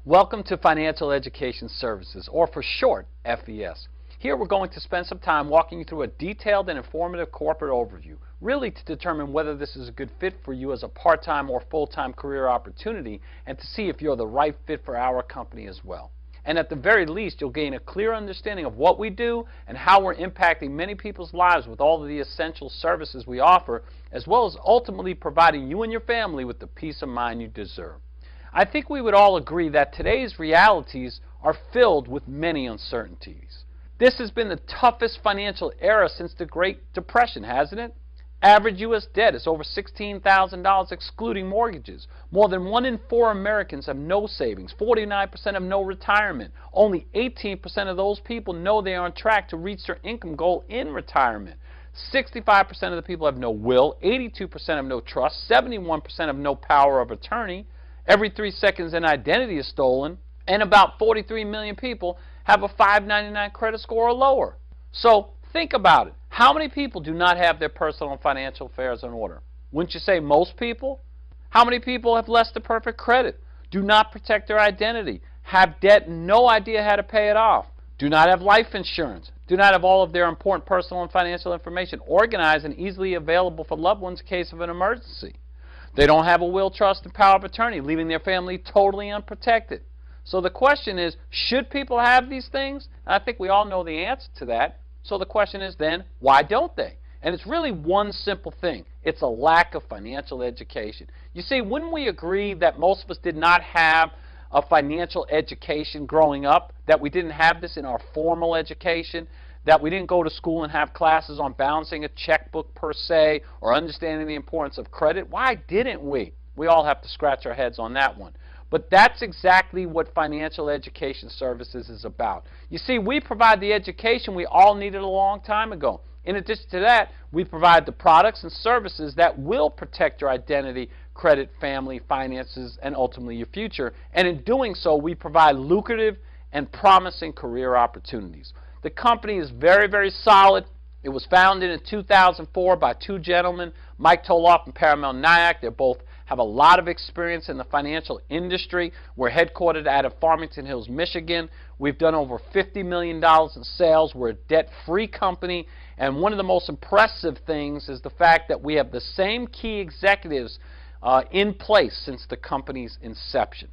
Welcome to Financial Education Services, or for short, FES. Here we're going to spend some time walking you through a detailed and informative corporate overview, really to determine whether this is a good fit for you as a part-time or full-time career opportunity, and to see if you're the right fit for our company as well. And at the very least, you'll gain a clear understanding of what we do and how we're impacting many people's lives with all of the essential services we offer, as well as ultimately providing you and your family with the peace of mind you deserve. I think we would all agree that today's realities are filled with many uncertainties. This has been the toughest financial era since the Great Depression, hasn't it? Average U.S. debt is over $16,000 excluding mortgages. More than 1 in 4 Americans have no savings. 49% have no retirement. Only 18% of those people know they are on track to reach their income goal in retirement. 65% of the people have no will. 82% have no trust. 71% have no power of attorney. Every 3 seconds an identity is stolen, and about 43 million people have a 599 credit score or lower. So think about it. How many people do not have their personal and financial affairs in order? Wouldn't you say most people? How many people have less than perfect credit, do not protect their identity, have debt and no idea how to pay it off, do not have life insurance, do not have all of their important personal and financial information organized and easily available for loved ones in case of an emergency? They don't have a will, trust, and power of attorney, leaving their family totally unprotected. So the question is, should people have these things? And I think we all know the answer to that. So the question is then, why don't they? And it's really one simple thing. It's a lack of financial education. You see, wouldn't we agree that most of us did not have a financial education growing up, that we didn't have this in our formal education, that we didn't go to school and have classes on balancing a checkbook per se or understanding the importance of credit? Why didn't we? We all have to scratch our heads on that one. But that's exactly what Financial Education Services is about. You see, we provide the education we all needed a long time ago. In addition to that, we provide the products and services that will protect your identity, credit, family, finances, and ultimately your future. And in doing so, we provide lucrative and promising career opportunities. The company is very, very solid. It was founded in 2004 by 2 gentlemen, Mike Toloff and Paramount Nyack. They both have a lot of experience in the financial industry. We're headquartered out of Farmington Hills, Michigan. We've done over $50 million in sales. We're a debt-free company. And one of the most impressive things is the fact that we have the same key executives in place since the company's inception.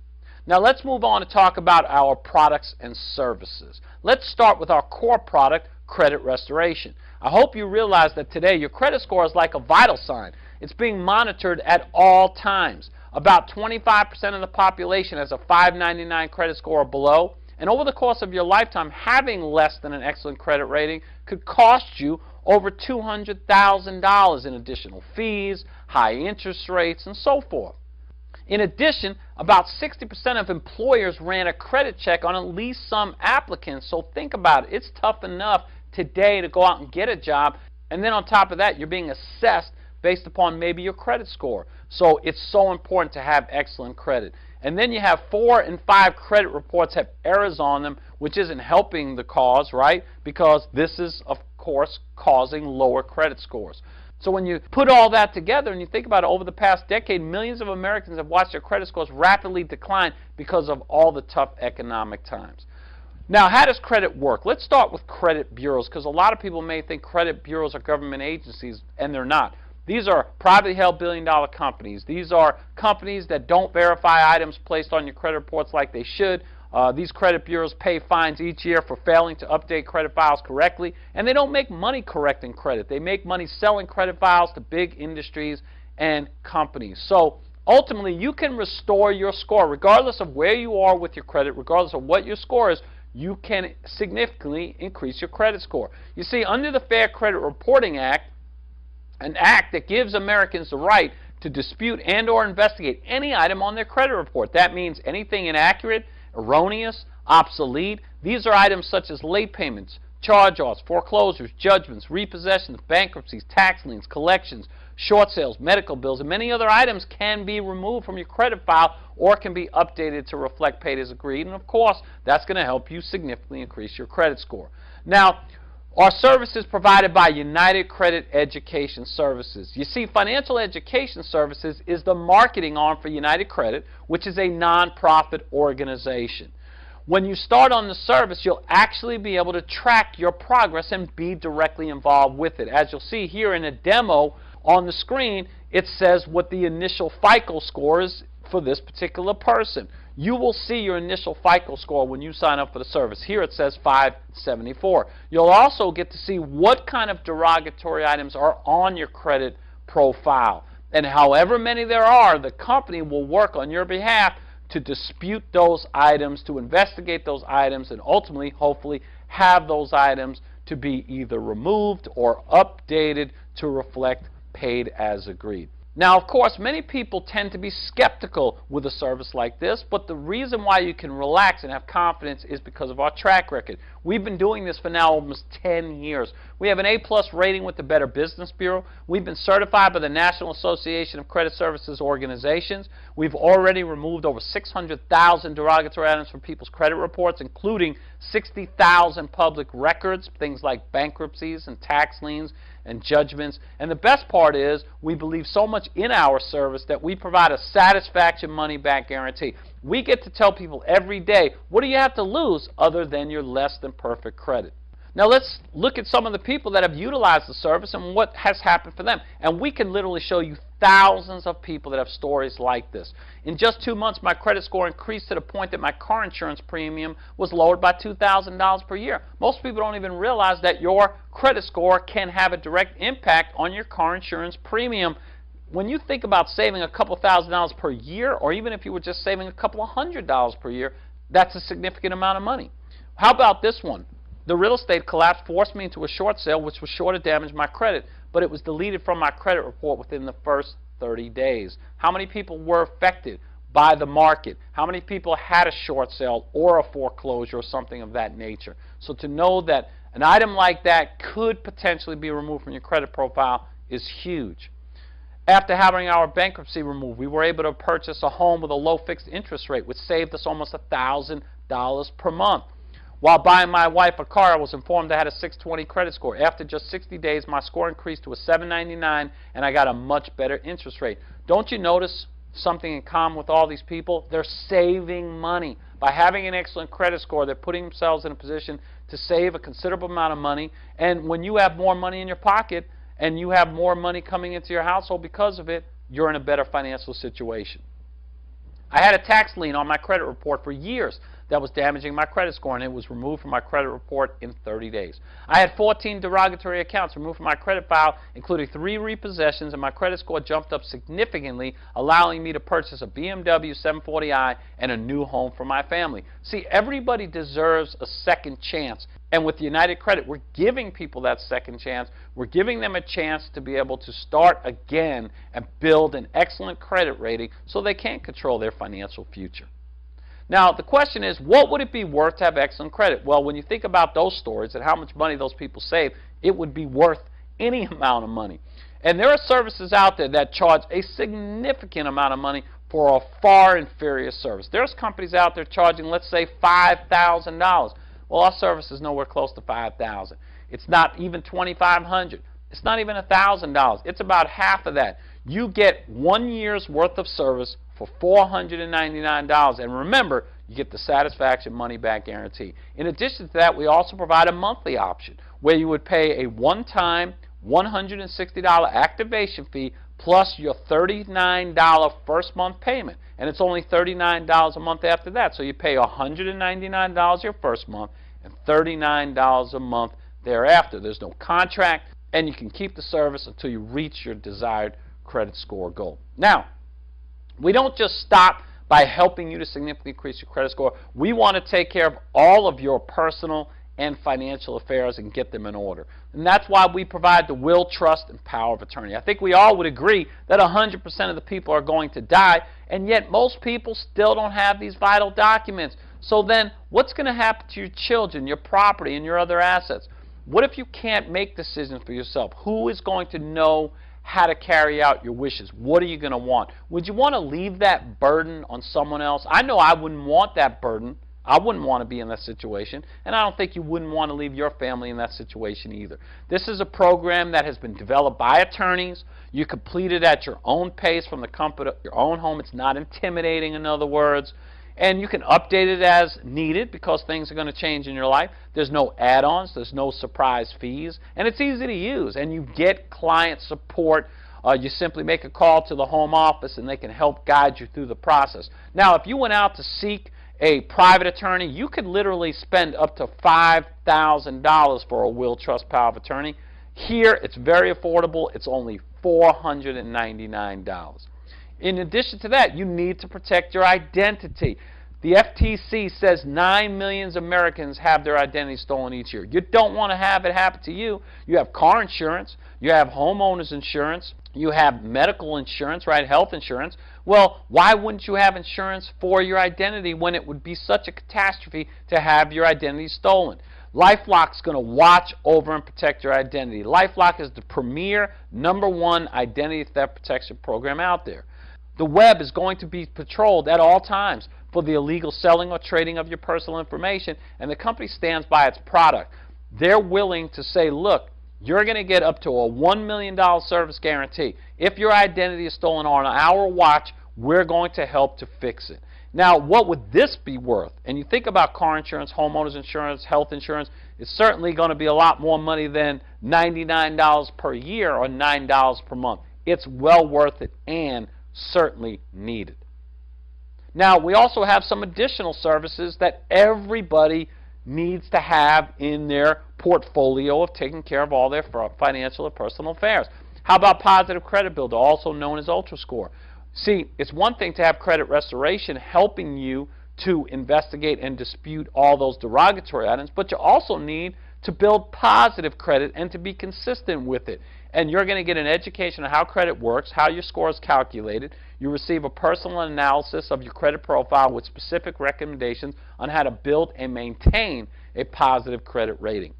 Now let's move on to talk about our products and services. Let's start with our core product, credit restoration. I hope you realize that today your credit score is like a vital sign. It's being monitored at all times. About 25% of the population has a 599 credit score or below, and over the course of your lifetime, having less than an excellent credit rating could cost you over $200,000 in additional fees, high interest rates, and so forth. In addition, about 60% of employers ran a credit check on at least some applicants. So think about it. It's tough enough today to go out and get a job. And then on top of that, you're being assessed based upon maybe your credit score. So it's so important to have excellent credit. And then you have 4 in 5 credit reports have errors on them, which isn't helping the cause, right? Because this is, of course, causing lower credit scores. So when you put all that together and you think about it, over the past decade, millions of Americans have watched their credit scores rapidly decline because of all the tough economic times. Now, how does credit work? Let's start with credit bureaus, because a lot of people may think credit bureaus are government agencies, and they're not. These are privately held billion-dollar companies. These are companies that don't verify items placed on your credit reports like they should. These credit bureaus pay fines each year for failing to update credit files correctly, and they don't make money correcting credit. They make money selling credit files to big industries and companies. So ultimately, you can restore your score regardless of where you are with your credit, regardless of what your score is. You can significantly increase your credit score. You see, under the Fair Credit Reporting Act, an act that gives Americans the right to dispute and or investigate any item on their credit report. That means anything inaccurate, erroneous, obsolete. These are items such as late payments, charge-offs, foreclosures, judgments, repossessions, bankruptcies, tax liens, collections, short sales, medical bills, and many other items can be removed from your credit file or can be updated to reflect paid as agreed. And of course, that's going to help you significantly increase your credit score. Now, Our service is provided by United Credit Education Services. You see, Financial Education Services is the marketing arm for United Credit, which is a nonprofit organization. When you start on the service, you'll actually be able to track your progress and be directly involved with it. As you'll see here in a demo on the screen, it says what the initial FICO score is for this particular person. You will see your initial FICO score when you sign up for the service. Here it says 574. You'll also get to see what kind of derogatory items are on your credit profile. And however many there are, the company will work on your behalf to dispute those items, to investigate those items, and ultimately, hopefully, have those items to be either removed or updated to reflect paid as agreed. Now, of course, many people tend to be skeptical with a service like this, but the reason why you can relax and have confidence is because of our track record. We've been doing this for now almost 10 years. We have an A+ rating with the Better Business Bureau. We've been certified by the National Association of Credit Services Organizations. We've already removed over 600,000 derogatory items from people's credit reports, including 60,000 public records, things like bankruptcies and tax liens and judgments. And the best part is we believe so much in our service that we provide a satisfaction money-back guarantee. We get to tell people every day, what do you have to lose other than your less than perfect credit? Now let's look at some of the people that have utilized the service and what has happened for them. And we can literally show you thousands of people that have stories like this. In just 2 months, my credit score increased to the point that my car insurance premium was lowered by $2,000 per year. Most people don't even realize that your credit score can have a direct impact on your car insurance premium. When you think about saving a couple $1,000s per year, or even if you were just saving a couple of $100s per year, that's a significant amount of money. How about this one? The real estate collapse forced me into a short sale, which was sure to damage my credit, but it was deleted from my credit report within the first 30 days. How many people were affected by the market? How many people had a short sale or a foreclosure or something of that nature? So to know that an item like that could potentially be removed from your credit profile is huge. After having our bankruptcy removed, we were able to purchase a home with a low fixed interest rate, which saved us almost $1,000 per month. While buying my wife a car, I was informed I had a 620 credit score. After just 60 days, my score increased to a 799, and I got a much better interest rate. Don't you notice something in common with all these people? They're saving money. By having an excellent credit score, they're putting themselves in a position to save a considerable amount of money. And when you have more money in your pocket and you have more money coming into your household because of it, you're in a better financial situation. I had a tax lien on my credit report for years that was damaging my credit score, and it was removed from my credit report in 30 days. I had 14 derogatory accounts removed from my credit file, including 3 repossessions, and my credit score jumped up significantly, allowing me to purchase a BMW 740i and a new home for my family. See, everybody deserves a second chance, and with United Credit, we're giving people that second chance. We're giving them a chance to be able to start again and build an excellent credit rating so they can control their financial future. Now, the question is, what would it be worth to have excellent credit? Well, when you think about those stories and how much money those people save, it would be worth any amount of money. And there are services out there that charge a significant amount of money for a far inferior service. There's companies out there charging, let's say, $5,000. Well, our service is nowhere close to $5,000. It's not even $2,500. It's not even $1,000. It's about half of that. You get 1 year's worth of service for $499, and remember, you get the satisfaction money-back guarantee. In addition to that, we also provide a monthly option where you would pay a one-time $160 activation fee plus your $39 first month payment, and it's only $39 a month after that. So you pay $199 your first month and $39 a month thereafter. There's no contract, and you can keep the service until you reach your desired credit score goal. Now, we don't just stop by helping you to significantly increase your credit score. We want to take care of all of your personal and financial affairs and get them in order. And that's why we provide the will, trust, and power of attorney. I think we all would agree that 100% of the people are going to die, and yet most people still don't have these vital documents. So then what's going to happen to your children, your property, and your other assets? What if you can't make decisions for yourself? Who is going to know how to carry out your wishes? What are you going to want? Would you want to leave that burden on someone else? I know I wouldn't want that burden. I wouldn't want to be in that situation, and I don't think you wouldn't want to leave your family in that situation either. This is a program that has been developed by attorneys. You complete it at your own pace from the comfort of your own home. It's not intimidating, in other words. And you can update it as needed because things are going to change in your life. There's no add-ons. There's no surprise fees. And it's easy to use. And you get client support. You simply make a call to the home office and they can help guide you through the process. Now, if you went out to seek a private attorney, you could literally spend up to $5,000 for a will, trust, power of attorney. Here, it's very affordable. It's only $499. In addition to that, you need to protect your identity. The FTC says 9 million Americans have their identity stolen each year. You don't want to have it happen to you. You have car insurance, you have homeowners insurance, you have medical insurance, right, health insurance. Well, why wouldn't you have insurance for your identity when it would be such a catastrophe to have your identity stolen? LifeLock's going to watch over and protect your identity. LifeLock is the premier #1 identity theft protection program out there. The web is going to be patrolled at all times for the illegal selling or trading of your personal information, and the company stands by its product. They're willing to say, look, you're going to get up to a $1 million service guarantee. If your identity is stolen on our watch, we're going to help to fix it. Now, what would this be worth? And you think about car insurance, homeowners insurance, health insurance, it's certainly going to be a lot more money than $99 per year or $9 per month. It's well worth it and certainly needed. Now, we also have some additional services that everybody needs to have in their portfolio of taking care of all their financial or personal affairs. How about Positive Credit Builder, also known as UltraScore? See, it's one thing to have credit restoration helping you to investigate and dispute all those derogatory items, but you also need to build positive credit and to be consistent with it. And you're going to get an education on how credit works, how your score is calculated. You receive a personal analysis of your credit profile with specific recommendations on how to build and maintain a positive credit rating.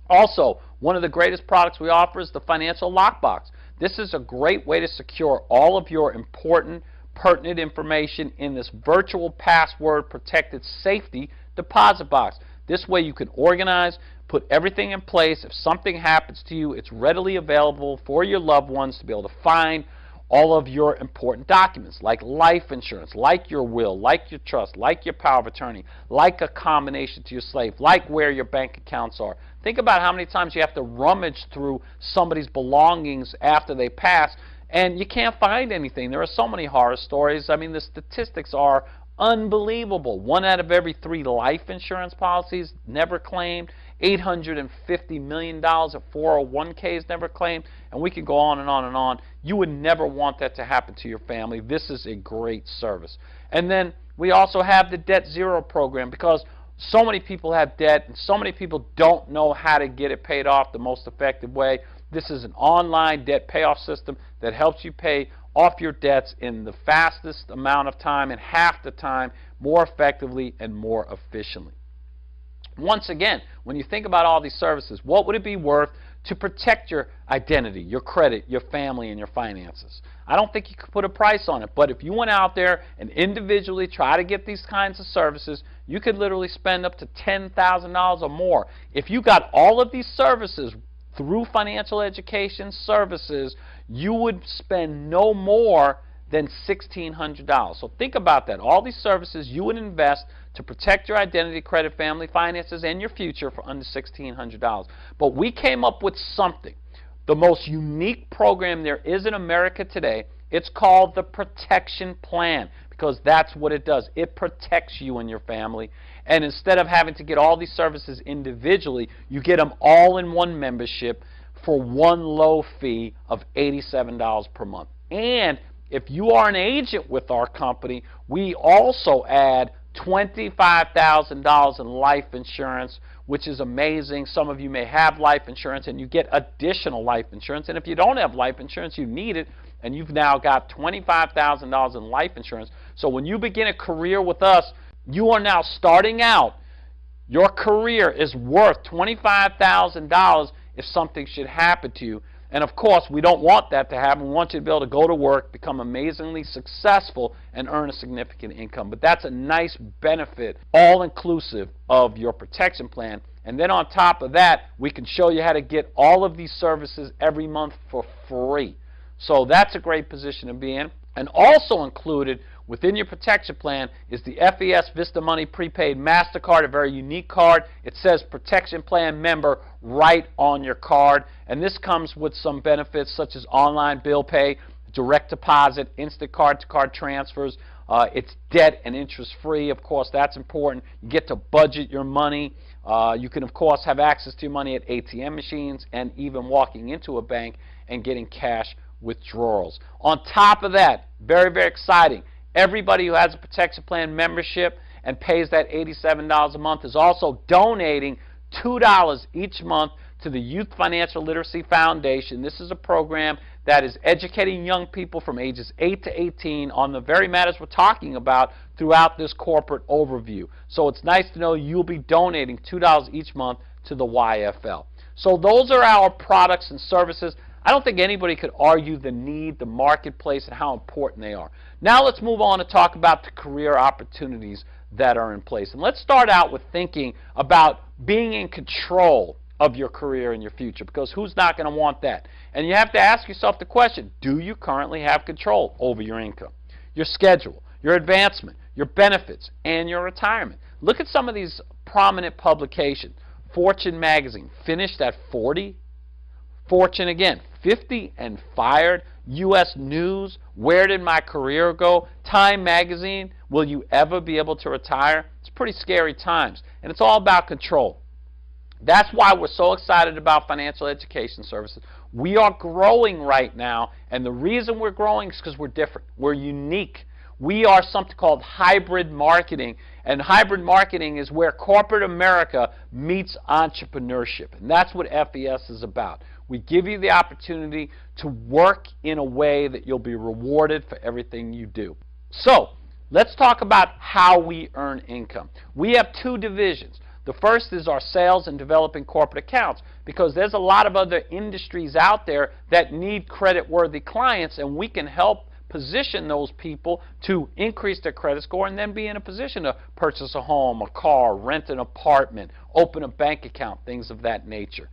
Also, one of the greatest products we offer is the Financial Lockbox. This is a great way to secure all of your important, pertinent information in this virtual password protected safety deposit box. This way you can organize, put everything in place. If something happens to you, it's readily available for your loved ones to be able to find all of your important documents, like life insurance, like your will, like your trust, like your power of attorney, like a combination to your slave, like where your bank accounts are. Think about how many times you have to rummage through somebody's belongings after they pass, and you can't find anything. There are so many horror stories. I mean, the statistics are unbelievable. 1 out of every 3 life insurance policies never claimed. $850 million of 401ks never claimed. And we could go on and on and on. You would never want that to happen to your family. This is a great service. And then we also have the Debt Zero program, because so many people have debt and so many people don't know how to get it paid off the most effective way. This is an online debt payoff system that helps you pay off your debts in the fastest amount of time and half the time, more effectively and more efficiently. Once again, when you think about all these services, what would it be worth to protect your identity, your credit, your family, and your finances? I don't think you could put a price on it, but if you went out there and individually try to get these kinds of services, you could literally spend up to $10,000 or more. If you got all of these services through financial education services, you would spend no more than $1,600. So think about that. All these services you would invest to protect your identity, credit, family, finances, and your future for under $1,600. But we came up with something, the most unique program there is in America today. It's called the Protection Plan, because that's what it does. It protects you and your family. And instead of having to get all these services individually, you get them all in one membership for one low fee of $87 per month. And if you are an agent with our company, we also add $25,000 in life insurance, which is amazing. Some of you may have life insurance and you get additional life insurance. And if you don't have life insurance, you need it, and you've now got $25,000 in life insurance. So when you begin a career with us, you are now starting out. Your career is worth $25,000 if something should happen to you. And of course, we don't want that to happen. We want you to be able to go to work, become amazingly successful, and earn a significant income. But that's a nice benefit, all inclusive of your protection plan. And then on top of that, we can show you how to get all of these services every month for free. So that's a great position to be in. And also included within your protection plan is the FES Vista Money Prepaid MasterCard, a very unique card. It says Protection Plan Member right on your card. And this comes with some benefits such as online bill pay, direct deposit, instant card-to-card transfers. It's debt and interest-free. Of course, that's important. You get to budget your money. You can, of course, have access to your money at ATM machines and even walking into a bank and getting cash withdrawals. On top of that, very, very exciting, everybody who has a protection plan membership and pays that $87 a month is also donating $2 each month to the Youth Financial Literacy Foundation. This is a program that is educating young people from ages 8 to 18 on the very matters we're talking about throughout this corporate overview. So it's nice to know you'll be donating $2 each month to the YFL. So those are our products and services. I don't think anybody could argue the need, the marketplace, and how important they are. Now let's move on to talk about the career opportunities that are in place. And let's start out with thinking about being in control of your career and your future, because who's not going to want that? And you have to ask yourself the question, do you currently have control over your income, your schedule, your advancement, your benefits, and your retirement? Look at some of these prominent publications. Fortune magazine, finished at 40. Fortune again, 50 and fired. U.S. News, where did my career go? Time magazine, will you ever be able to retire? It's pretty scary times, and it's all about control. That's why we're so excited about financial education services. We are growing right now, and the reason we're growing is because we're different. We're unique. We are something called hybrid marketing, and hybrid marketing is where corporate America meets entrepreneurship, and that's what FES is about. We give you the opportunity to work in a way that you'll be rewarded for everything you do. So, let's talk about how we earn income. We have two divisions. The first is our sales and developing corporate accounts, because there's a lot of other industries out there that need credit-worthy clients, and we can help position those people to increase their credit score and then be in a position to purchase a home, a car, rent an apartment, open a bank account, things of that nature.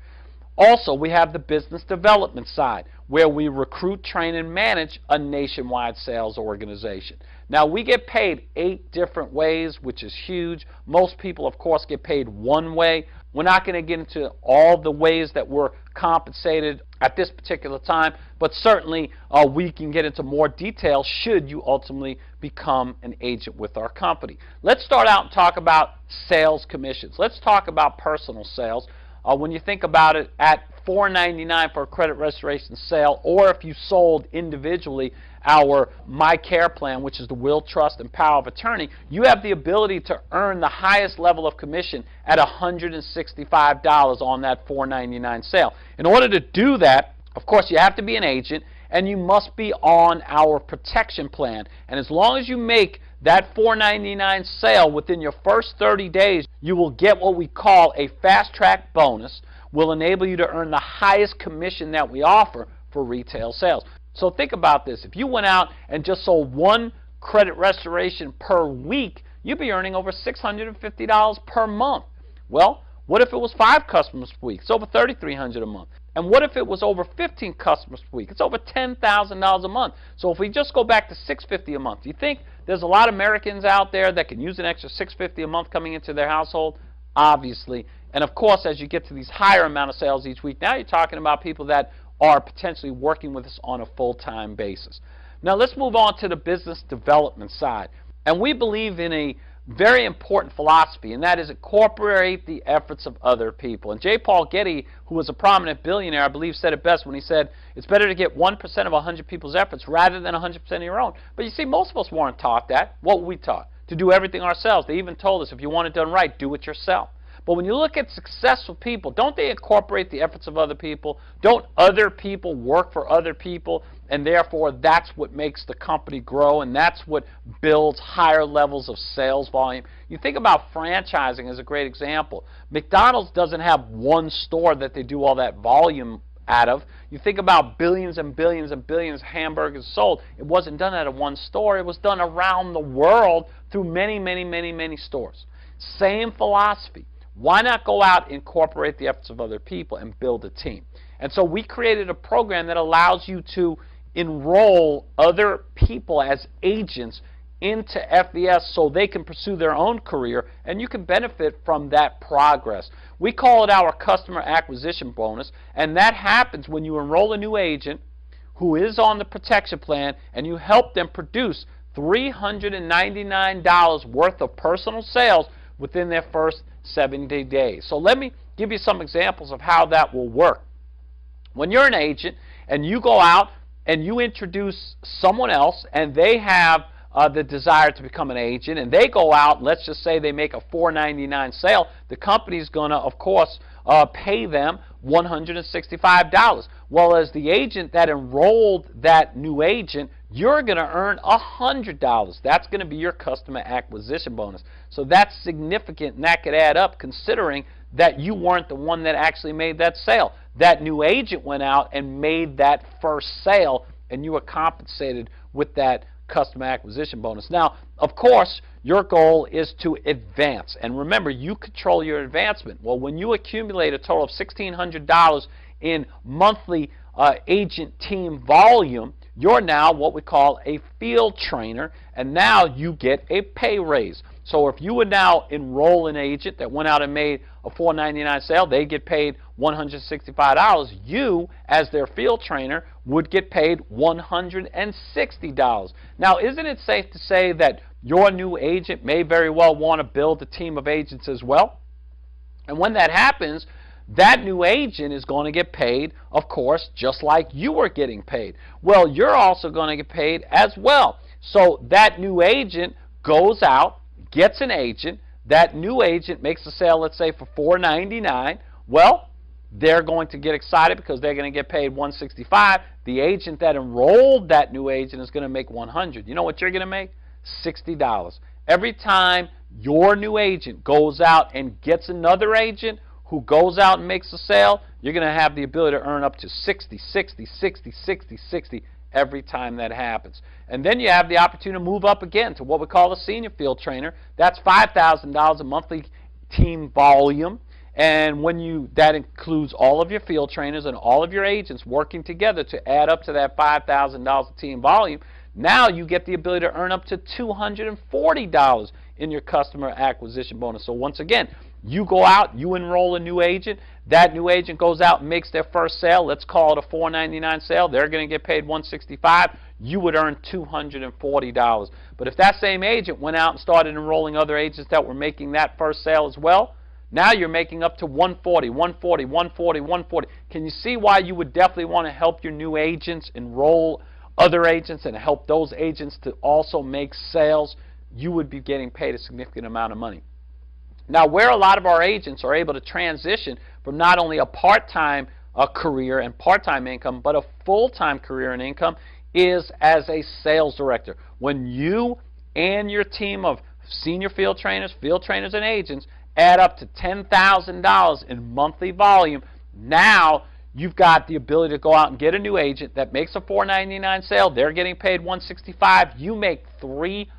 Also, we have the business development side, where we recruit, train, and manage a nationwide sales organization. Now, we get paid 8 different ways, which is huge. Most people, of course, get paid one way. We're not going to get into all the ways that we're compensated at this particular time, but certainly we can get into more detail should you ultimately become an agent with our company. Let's start out and talk about sales commissions. Let's talk about personal sales. When you think about it, at $4.99 for a credit restoration sale, or if you sold individually our My Care plan, which is the will, trust, and power of attorney, you have the ability to earn the highest level of commission at $165 on that $4.99 sale. In order to do that, of course, you have to be an agent, and you must be on our protection plan. And as long as you make that $4.99 sale within your first 30 days, you will get what we call a fast-track bonus, will enable you to earn the highest commission that we offer for retail sales. So think about this. If you went out and just sold one credit restoration per week, you'd be earning over $650 per month. Well, what if it was 5 customers per week? It's over $3,300 a month. And what if it was over 15 customers per week? It's over $10,000 a month. So if we just go back to $650 a month, do you think there's a lot of Americans out there that can use an extra $650 a month coming into their household? Obviously. And of course, as you get to these higher amount of sales each week, now you're talking about people that are potentially working with us on a full-time basis. Now let's move on to the business development side. And we believe in a very important philosophy, and that is incorporate the efforts of other people. And J. Paul Getty, who was a prominent billionaire, I believe said it best when he said, it's better to get 1% of 100 people's efforts rather than 100% of your own. But you see, most of us weren't taught that. What were we taught? To do everything ourselves. They even told us, if you want it done right, do it yourself. But when you look at successful people, don't they incorporate the efforts of other people? Don't other people work for other people? And therefore, that's what makes the company grow, and that's what builds higher levels of sales volume. You think about franchising as a great example. McDonald's doesn't have one store that they do all that volume out of. You think about billions and billions and billions of hamburgers sold. It wasn't done out of one store. It was done around the world through many, many, many, many stores. Same philosophy. Why not go out and incorporate the efforts of other people and build a team? And so we created a program that allows you to enroll other people as agents into FES so they can pursue their own career, and you can benefit from that progress. We call it our customer acquisition bonus, and that happens when you enroll a new agent who is on the protection plan and you help them produce $399 worth of personal sales within their first 70 days. So let me give you some examples of how that will work. When you're an agent and you go out and you introduce someone else and they have the desire to become an agent, and they go out, let's just say they make a $4.99 sale, the company's going to, of course, pay them $165. Well, as the agent that enrolled that new agent, you're going to earn $100. That's going to be your customer acquisition bonus. So that's significant, and that could add up considering that you weren't the one that actually made that sale. That new agent went out and made that first sale, and you were compensated with that customer acquisition bonus. Now, of course, your goal is to advance. And remember, you control your advancement. Well, when you accumulate a total of $1,600 in monthly agent team volume, you're now what we call a field trainer, and now you get a pay raise. So if you would now enroll an agent that went out and made a $4.99 sale, they get paid $165. You, as their field trainer, would get paid $160. Now, isn't it safe to say that your new agent may very well want to build a team of agents as well? And when that happens, that new agent is going to get paid, of course, just like you were getting paid. Well, you're also going to get paid as well. So that new agent goes out, gets an agent. That new agent makes a sale, let's say, for $4.99. Well, they're going to get excited because they're going to get paid $165. The agent that enrolled that new agent is going to make $100. You know what you're going to make? $60. Every time your new agent goes out and gets another agent who goes out and makes a sale, you're going to have the ability to earn up to 60, 60, 60, 60, 60 every time that happens. And then you have the opportunity to move up again to what we call a senior field trainer. That's $5,000 a monthly team volume. And when that includes all of your field trainers and all of your agents working together to add up to that $5,000 team volume. Now you get the ability to earn up to $240 in your customer acquisition bonus. So once again, you go out, you enroll a new agent, that new agent goes out and makes their first sale. Let's call it a $4.99 sale. They're going to get paid $165. You would earn $240. But if that same agent went out and started enrolling other agents that were making that first sale as well, now you're making up to $140, $140, $140, $140. Can you see why you would definitely want to help your new agents enroll other agents and help those agents to also make sales? You would be getting paid a significant amount of money. Now, where a lot of our agents are able to transition from not only a part-time career and part-time income, but a full-time career and income is as a sales director. When you and your team of senior field trainers, and agents add up to $10,000 in monthly volume, now you've got the ability to go out and get a new agent that makes a $4.99 sale. They're getting paid $165. You make $380.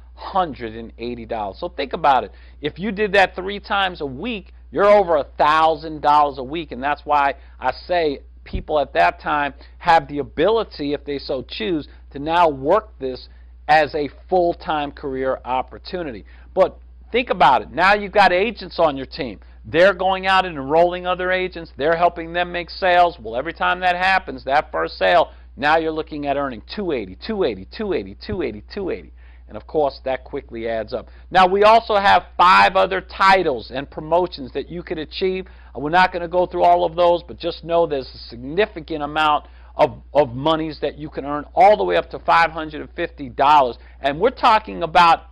So think about it. If you did that 3 times a week, you're over $1,000 a week, and that's why I say people at that time have the ability, if they so choose, to now work this as a full-time career opportunity. But think about it. Now you've got agents on your team. They're going out and enrolling other agents. They're helping them make sales. Well, every time that happens, that first sale, now you're looking at earning $280, $280, $280, $280, $280. And of course, that quickly adds up. Now, we also have 5 other titles and promotions that you could achieve. We're not going to go through all of those, but just know there's a significant amount of monies that you can earn, all the way up to $550. And we're talking about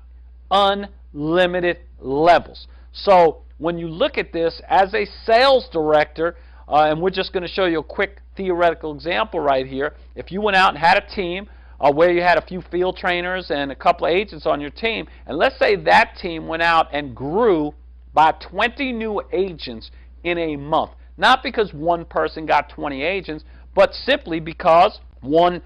unlimited levels. So when you look at this as a sales director, and we're just going to show you a quick theoretical example right here. If you went out and had a team where you had a few field trainers and a couple of agents on your team, and let's say that team went out and grew by 20 new agents in a month. Not because one person got 20 agents, but simply because one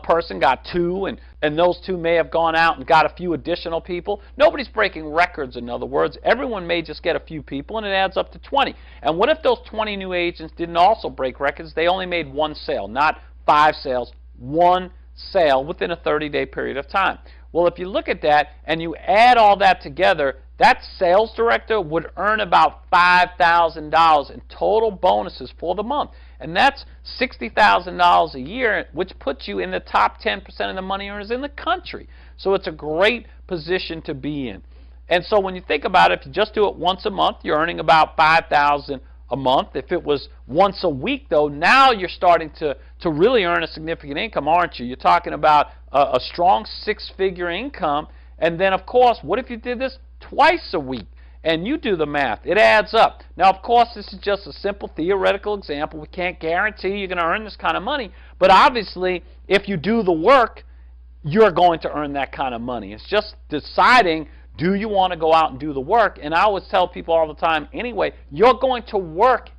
person got 2, and those 2 may have gone out and got a few additional people. Nobody's breaking records, in other words. Everyone may just get a few people, and it adds up to 20. And what if those 20 new agents didn't also break records? They only made 1 sale, not 5 sales, 1 sale within a 30-day period of time. Well, if you look at that and you add all that together, that sales director would earn about $5,000 in total bonuses for the month. And that's $60,000 a year, which puts you in the top 10% of the money earners in the country. So it's a great position to be in. And so when you think about it, if you just do it once a month, you're earning about $5,000 a month. If it was once a week, though, now you're starting to really earn a significant income, aren't you? You're talking about a strong 6-figure income. And then, of course, what if you did this twice a week? And you do the math. It adds up. Now, of course, this is just a simple theoretical example. We can't guarantee you're going to earn this kind of money. But obviously, if you do the work, you're going to earn that kind of money. It's just deciding, do you want to go out and do the work? And I always tell people all the time, anyway, you're going to work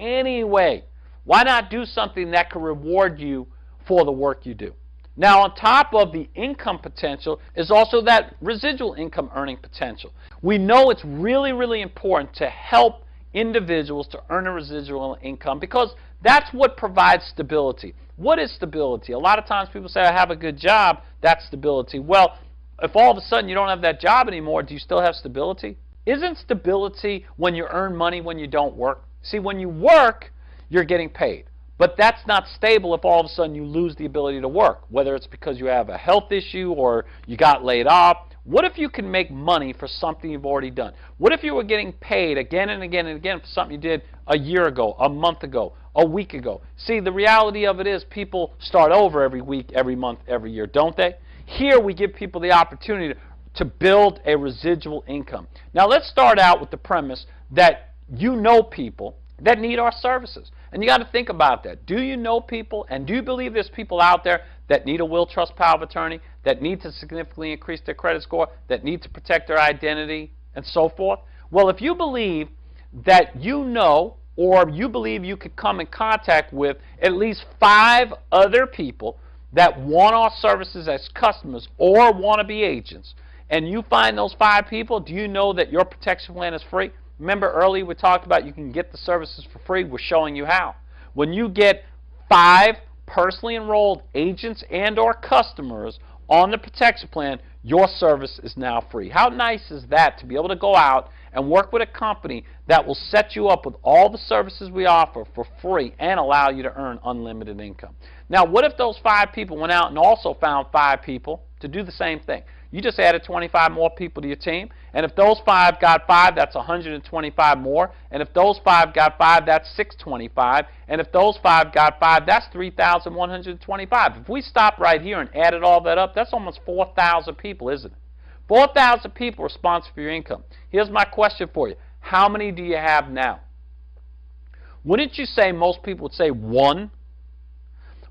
anyway. Why not do something that can reward you for the work you do? Now, on top of the income potential is also that residual income earning potential. We know it's really, really important to help individuals to earn a residual income because that's what provides stability. What is stability? A lot of times people say, I have a good job, that's stability. Well, if all of a sudden you don't have that job anymore, do you still have stability? Isn't stability when you earn money when you don't work? See, when you work, you're getting paid. But that's not stable if all of a sudden you lose the ability to work, whether it's because you have a health issue or you got laid off. What if you can make money for something you've already done? What if you were getting paid again and again and again for something you did a year ago, a month ago, a week ago? See, the reality of it is people start over every week, every month, every year, don't they? Here we give people the opportunity to build a residual income. Now let's start out with the premise that you know people that need our services. And you got to think about that. Do you know people, and do you believe there's people out there that need a will, trust, power of attorney, that need to significantly increase their credit score, that need to protect their identity, and so forth? Well, if you believe that you know, or you believe you could come in contact with at least 5 other people that want our services as customers or want to be agents, and you find those 5 people, do you know that your protection plan is free? Remember earlier we talked about you can get the services for free. We're showing you how. When you get 5 personally enrolled agents and or customers on the protection plan, your service is now free. How nice is that to be able to go out and work with a company that will set you up with all the services we offer for free and allow you to earn unlimited income? Now, what if those 5 people went out and also found 5 people to do the same thing? You just added 25 more people to your team, and if those 5 got 5, that's 125 more, and if those 5 got 5, that's 625, and if those 5 got 5, that's 3,125. If we stop right here and added all that up, that's almost 4,000 people, isn't it? 4,000 people responsible for your income. Here's my question for you. How many do you have now? Wouldn't you say most people would say 1?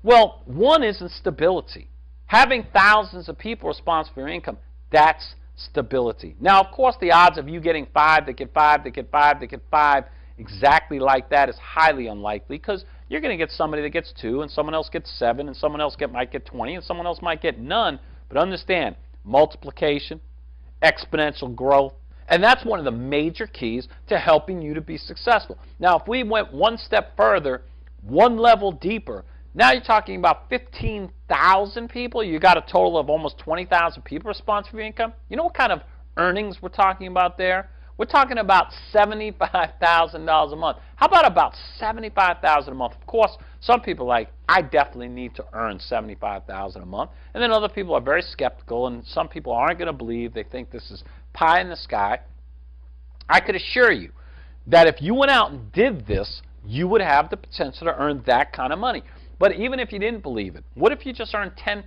Well, 1 isn't stability. Having thousands of people responsible for your income, that's stability. Now, of course, the odds of you getting 5 that get 5 that get 5 that get 5 exactly like that is highly unlikely because you're going to get somebody that gets 2 and someone else gets 7 and someone else might get 20 and someone else might get none. But understand, multiplication, exponential growth, and that's one of the major keys to helping you to be successful. Now, if we went one step further, one level deeper, now you're talking about 15,000 people. You got a total of almost 20,000 people responsible for your income. You know what kind of earnings we're talking about there? We're talking about $75,000 a month. How about $75,000 a month? Of course, some people are like, I definitely need to earn $75,000 a month. And then other people are very skeptical, and some people aren't going to believe. They think this is pie in the sky. I could assure you that if you went out and did this, you would have the potential to earn that kind of money. But even if you didn't believe it, what if you just earned 10%?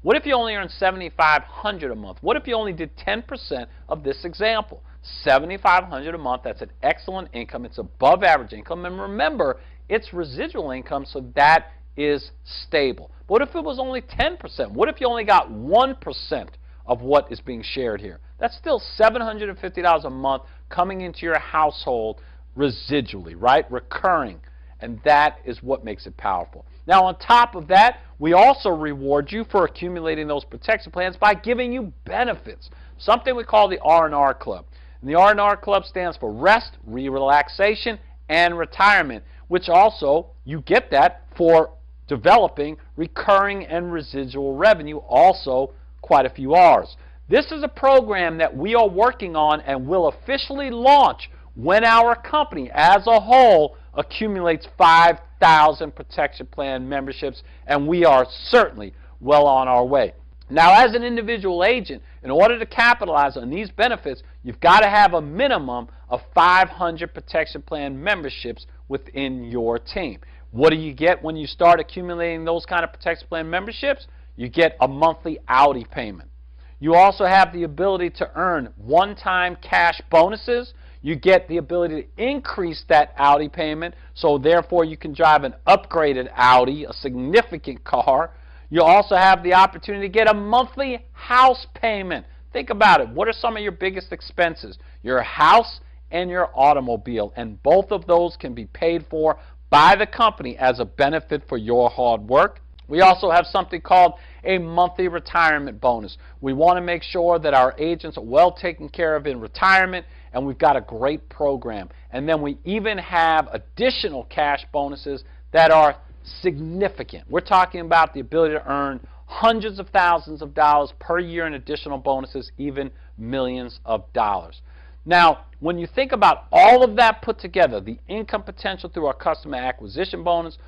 What if you only earned $7,500 a month? What if you only did 10% of this example? $7,500 a month, that's an excellent income. It's above average income. And remember, it's residual income, so that is stable. What if it was only 10%? What if you only got 1% of what is being shared here? That's still $750 a month coming into your household residually, right? Recurring. And that is what makes it powerful. Now, on top of that, we also reward you for accumulating those protection plans by giving you benefits, something we call the R&R Club. And the R&R Club stands for rest, relaxation, and retirement, which also you get that for developing recurring and residual revenue, also quite a few R's. This is a program that we are working on and will officially launch when our company as a whole accumulates 5,000 protection plan memberships, and we are certainly well on our way. Now, as an individual agent, in order to capitalize on these benefits, you've got to have a minimum of 500 protection plan memberships within your team. What do you get when you start accumulating those kind of protection plan memberships? You get a monthly Audi payment. You also have the ability to earn one-time cash bonuses. You get the ability to increase that Audi payment, so therefore you can drive an upgraded Audi, a significant car. You also have the opportunity to get a monthly house payment. Think about it. What are some of your biggest expenses? Your house and your automobile, and both of those can be paid for by the company as a benefit for your hard work. We also have something called a monthly retirement bonus. We want to make sure that our agents are well taken care of in retirement, and we've got a great program. And then we even have additional cash bonuses that are significant. We're talking about the ability to earn hundreds of thousands of dollars per year in additional bonuses, even millions of dollars. Now, when you think about all of that put together, the income potential through our customer acquisition bonus,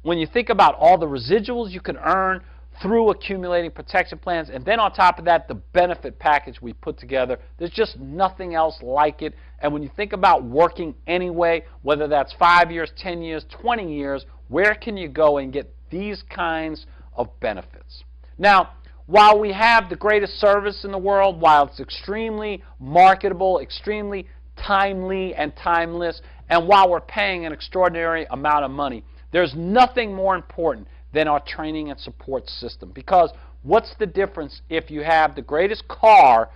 when you think about all the residuals you can earn through accumulating protection plans, and then on top of that, the benefit package we put together, there's just nothing else like it. And when you think about working anyway, whether that's 5 years, 10 years, 20 years, where can you go and get these kinds of benefits? Now, while we have the greatest service in the world, while it's extremely marketable, extremely timely and timeless, and while we're paying an extraordinary amount of money, there's nothing more important than our training and support system. Because what's the difference if you have the greatest car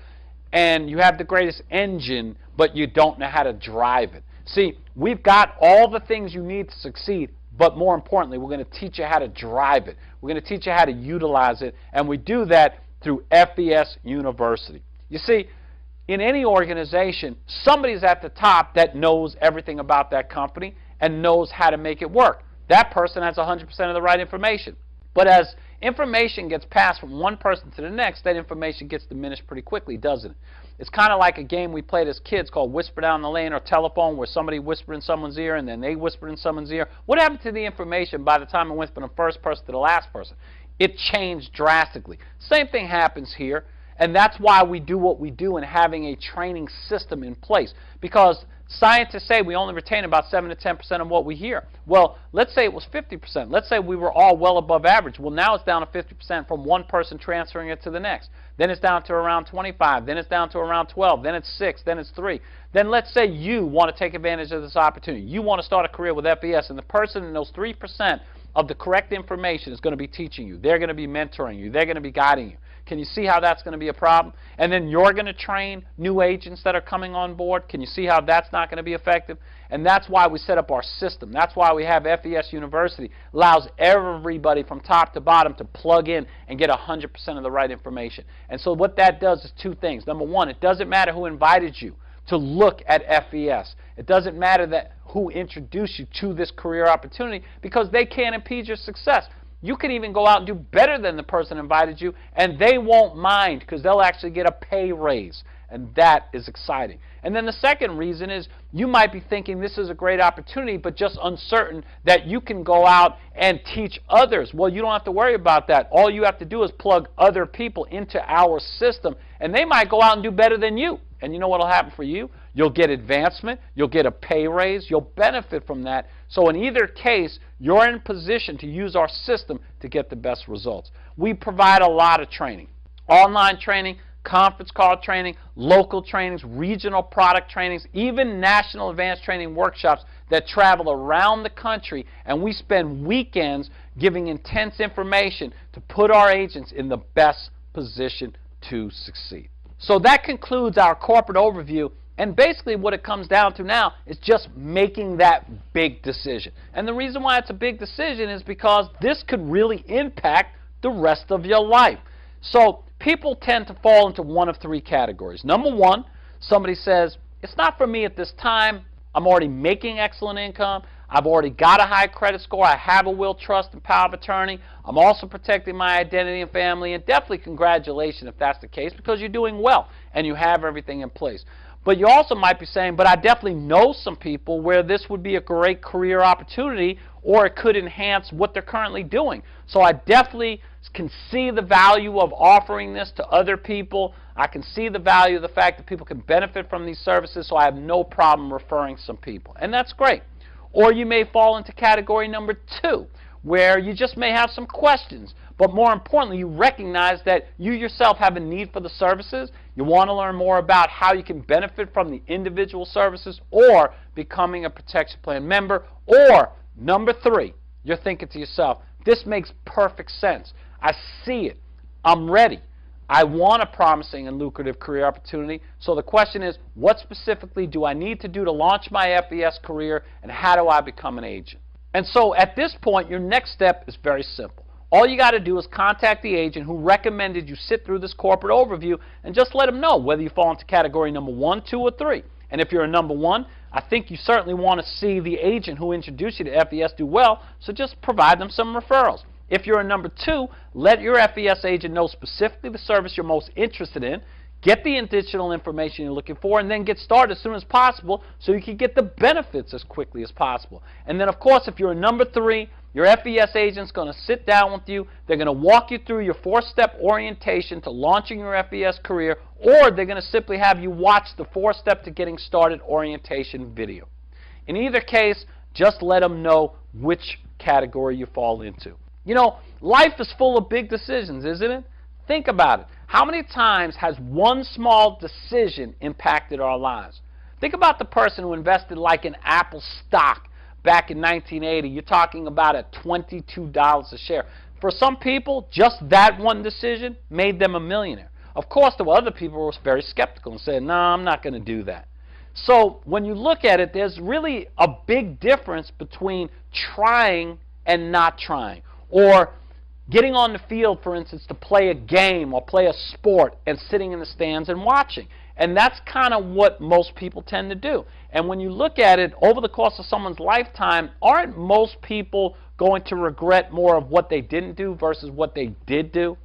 and you have the greatest engine, but you don't know how to drive it? See, we've got all the things you need to succeed, but more importantly, we're going to teach you how to drive it. We're going to teach you how to utilize it, and we do that through FES University. You see, in any organization, somebody's at the top that knows everything about that company and knows how to make it work. That person has 100% of the right information. But as information gets passed from one person to the next, that information gets diminished pretty quickly, doesn't it? It's kind of like a game we played as kids called Whisper Down the Lane or Telephone, where somebody whispered in someone's ear and then they whispered in someone's ear. What happened to the information by the time it went from the first person to the last person? It changed drastically. Same thing happens here, and that's why we do what we do in having a training system in place. Because scientists say we only retain about 7 to 10% of what we hear. Well, let's say it was 50%. Let's say we were all well above average. Well, now it's down to 50% from one person transferring it to the next. Then it's down to around 25. Then it's down to around 12. Then it's 6. Then it's 3. Then let's say you want to take advantage of this opportunity. You want to start a career with FES, and the person in those 3% of the correct information is going to be teaching you. They're going to be mentoring you. They're going to be guiding you. Can you see how that's going to be a problem? And then you're going to train new agents that are coming on board. Can you see how that's not going to be effective? And that's why we set up our system. That's why we have FES University. Allows everybody from top to bottom to plug in and get 100% of the right information. And so what that does is two things. Number one, it doesn't matter who invited you to look at FES. It doesn't matter who introduced you to this career opportunity, because they can't impede your success. You can even go out and do better than the person who invited you, and they won't mind, because they'll actually get a pay raise, and that is exciting. And then the second reason is you might be thinking this is a great opportunity, but just uncertain that you can go out and teach others. Well, you don't have to worry about that. All you have to do is plug other people into our system, and they might go out and do better than you. And you know what will happen for you? You'll get advancement, you'll get a pay raise, you'll benefit from that. So in either case, you're in position to use our system to get the best results. We provide a lot of training. Online training, conference call training, local trainings, regional product trainings, even national advanced training workshops that travel around the country, and we spend weekends giving intense information to put our agents in the best position to succeed. So that concludes our corporate overview And basically what it comes down to now is just making that big decision. And the reason why it's a big decision is because this could really impact the rest of your life. So people tend to fall into one of three categories. Number one, somebody says, it's not for me at this time. I'm already making excellent income. I've already got a high credit score. I have a will, trust, and power of attorney. I'm also protecting my identity and family. And definitely congratulations if that's the case, because you're doing well and you have everything in place. But you also might be saying, but I definitely know some people where this would be a great career opportunity, or it could enhance what they're currently doing. So I definitely can see the value of offering this to other people. I can see the value of the fact that people can benefit from these services, so I have no problem referring some people. And that's great. Or you may fall into category number two, where you just may have some questions, but more importantly, you recognize that you yourself have a need for the services. You want to learn more about how you can benefit from the individual services or becoming a protection plan member. Or number three, you're thinking to yourself, this makes perfect sense. I see it. I'm ready. I want a promising and lucrative career opportunity. So the question is, what specifically do I need to do to launch my FES career, and how do I become an agent? And so at this point, your next step is very simple. All you got to do is contact the agent who recommended you sit through this corporate overview and just let them know whether you fall into category number 1, 2, or 3. And if you're a number 1, I think you certainly want to see the agent who introduced you to FES do well, so just provide them some referrals. If you're a number 2, let your FES agent know specifically the service you're most interested in, get the additional information you're looking for, and then get started as soon as possible so you can get the benefits as quickly as possible. And then, of course, if you're a number 3, your FES agent's going to sit down with you. They're going to walk you through your 4-step orientation to launching your FES career, or they're going to simply have you watch the 4-step to getting started orientation video. In either case, just let them know which category you fall into. You know, life is full of big decisions, isn't it? Think about it. How many times has one small decision impacted our lives? Think about the person who invested like in Apple stock back in 1980. You're talking about at $22 a share. For some people, just that one decision made them a millionaire. Of course, there were other people who were very skeptical and said, no, I'm not going to do that. So when you look at it, there's really a big difference between trying and not trying. Or getting on the field, for instance, to play a game or play a sport and sitting in the stands and watching. And that's kind of what most people tend to do. And when you look at it over the course of someone's lifetime, aren't most people going to regret more of what they didn't do versus what they did do?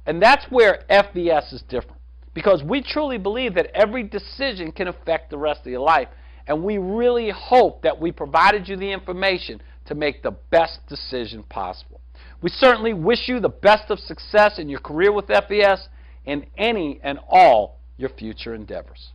And that's where FES is different. Because we truly believe that every decision can affect the rest of your life. And we really hope that we provided you the information to make the best decision possible. We certainly wish you the best of success in your career with FES and any and all your future endeavors.